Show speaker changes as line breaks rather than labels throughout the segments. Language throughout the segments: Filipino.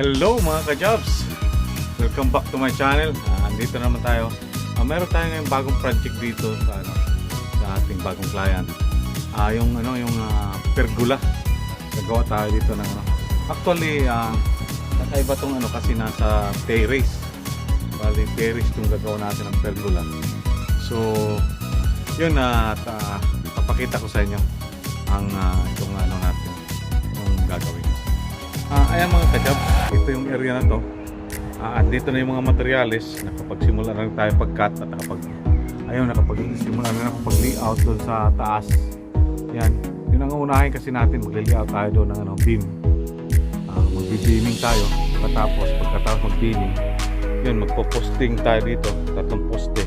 Hello mga ka-jobs! Welcome back to my channel. Andito naman tayo. Meron tayo ngayong bagong project dito sa, sa ating bagong client. Yung pergola. Gagawa tayo dito ng Actually, nakaiba tong kasi nasa terrace. Bali, terrace itong gagawa natin ng pergola. So, yun papakita ko sa inyo ang itong natin yung gagawin. Ayan mga ka-job, ito yung area na to. At dito na yung mga materyales. Nakapagsimula na tayo pag-cut at nakapagsimula na pag-layout doon sa taas. Yan, yun ang unahin kasi natin. Mag-layout tayo doon ng beam. Mag-beaming tayo. Pagkatapos mag-beaming, yun, magpo-posting tayo dito. 3 poste.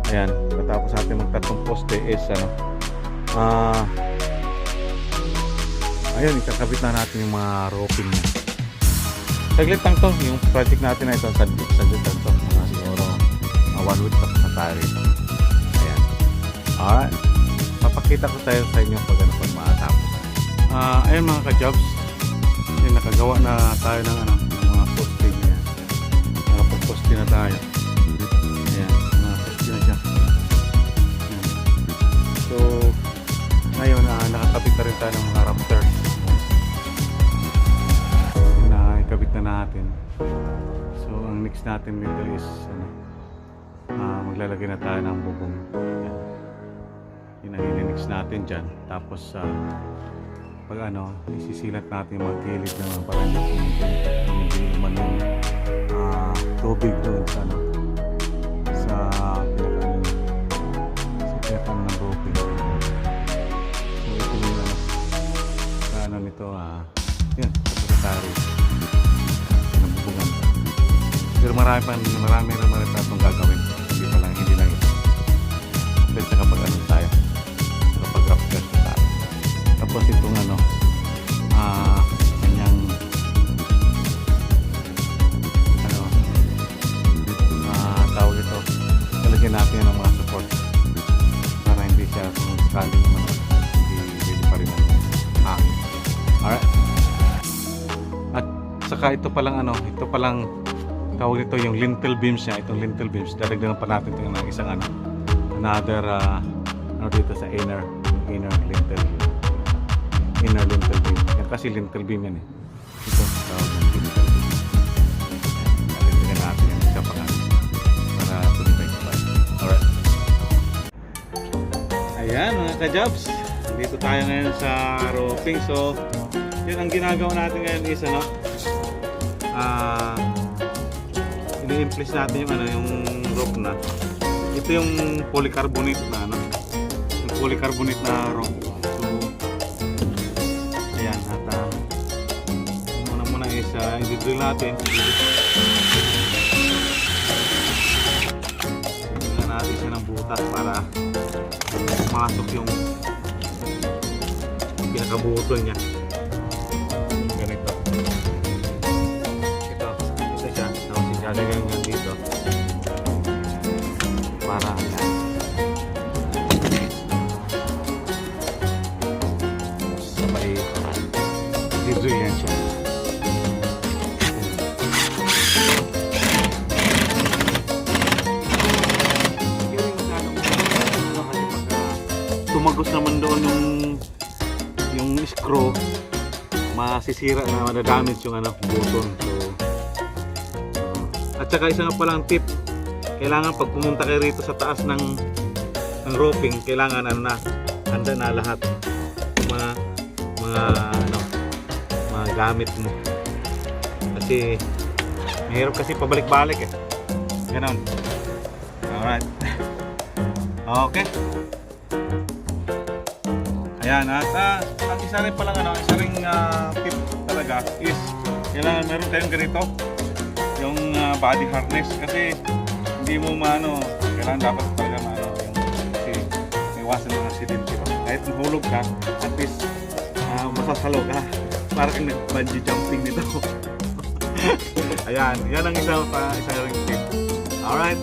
Ayan, pagkatapos natin mag-3 poste is ayun, ikakabit na natin yung mga roping niya. Saglit lang to, yung project natin na ito, saglit lang to, mga siguro 1 week tapos na tayo rito. Ayan, alright, papakita ko tayo sa inyo pag maatapos. Ayun mga ka-jobs, yun, nakagawa na tayo ng mga posting. Ayan, nakapag-posting na tayo. Ayan, mga posting na siya. Ayan. So ngayon, nakakabit na rin tayo ng mga rafters. Nakakabit na natin. So ang next natin dito is maglalagay na tayo ng bubong. Yan. Yun ang i-next natin dyan. Tapos pag isisilat natin yung mga gilid na parang hindi naman yung tubig doon sa pinaka ng roping. Nito yun, secretary nabubugan pa. Pero marami itong gagawin. Hindi lang ito. Then saka pag tayo, kapag rafters na tayo. Tapos itong kanyang tawag ito, talagyan natin ng mga support para hindi siya kung sakaling hindi pa rin hangin. Alright. At saka ito palang tawag nito yung lintel beams niya. Itong lintel beams, dadagdagan pa natin ito ng isang another dito sa inner lintel beam. Yan kasi lintel beam yan ito tawag ng lintel beam. Dadagdagan natin yan isa pa para tumibay. Alright. Ayan mga ka-jobs, dito tayo ngayon sa roping. So yun ang ginagawa natin ngayon is ini-impress natin yung rope na ito, yung polycarbonate na yung polycarbonate na rope. So ayan, at muna is i-drill natin. Drill natin siya ng butas para masok yung pinakabutol niya. Ganito. Ito siya. Tapos ilalagay yan dito. Para ayan. Sabay i-drill yan siya. Tumagos naman doon yung screw, masisira na, madadamage yung button. So at saka isa nga palang tip, kailangan pag pumunta kayo rito sa taas ng roping, kailangan handa na lahat mga gamit mo, kasi mahirap kasi pabalik-balik ganon. Alright. Okay. Ayan, at ang isa rin palang isa ring tip talaga is kailangan meron tayong ganito, yung body harness, kasi hindi mo kailangan dapat talaga kasi iwasan ng aksidente. Kahit mahulog ka, at least masasalo ka, parang nag-bungee jumping nito. Ayan, yan ang isa ring tip. Alright.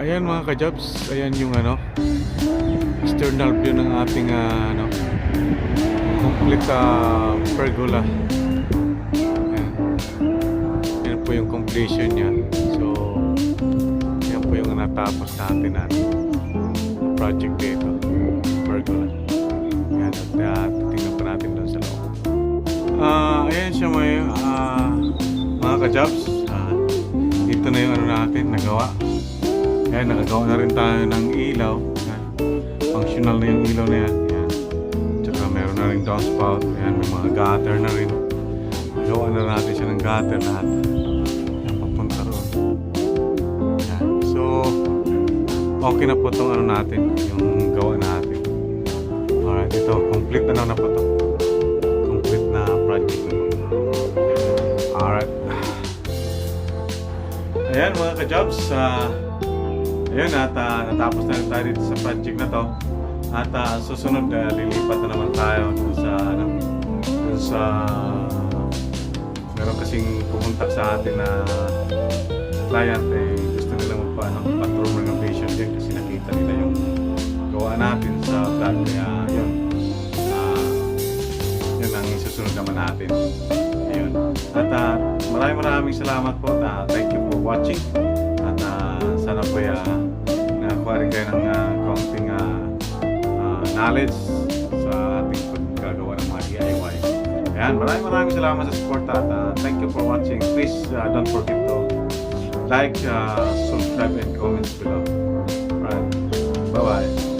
Ayan mga ka-jobs, ayan yung ano, external view ng ating complete pergola. Ayan. Yan po yung completion niya. So, yan po yung natapos natin na project dito, pergola. Ayan, at titingnan pa natin doon sa loob. Ayan siya mga ka-jobs. Ito na yung ano natin, nagawa. Ayan, nakagawa na rin tayo ng ilaw. Ayan. Functional na yung ilaw na yan. Ayan. Tsaka meron na rin downspout. Ayan, may mga gutter na rin. Gawa na natin siya ng gutter lahat. Ayan, papunta roon. Ayan. So, okay na po itong ano natin, yung gawa natin. Alright, ito, complete na po ito. Complete na project na po. Alright. Ayan mga ka-jobs, ayun at natapos na rin tayo dito sa project na to. At susunod lilipat na naman tayo dun sa meron kasing pumunta sa atin na client, gusto nila mag-room renovation din kasi nakita nila yung gawa natin sa vlog. Kaya yun, yun ang susunod naman natin. Ayun. At maraming salamat po. Thank you for watching. At sana po nakakuha rin kayo ng kaunting knowledge sa ating paggagawa ng mga DIY. Ayan, maraming salamat sa support at thank you for watching. Please don't forget to like, subscribe and comments below. Right. Bye-bye.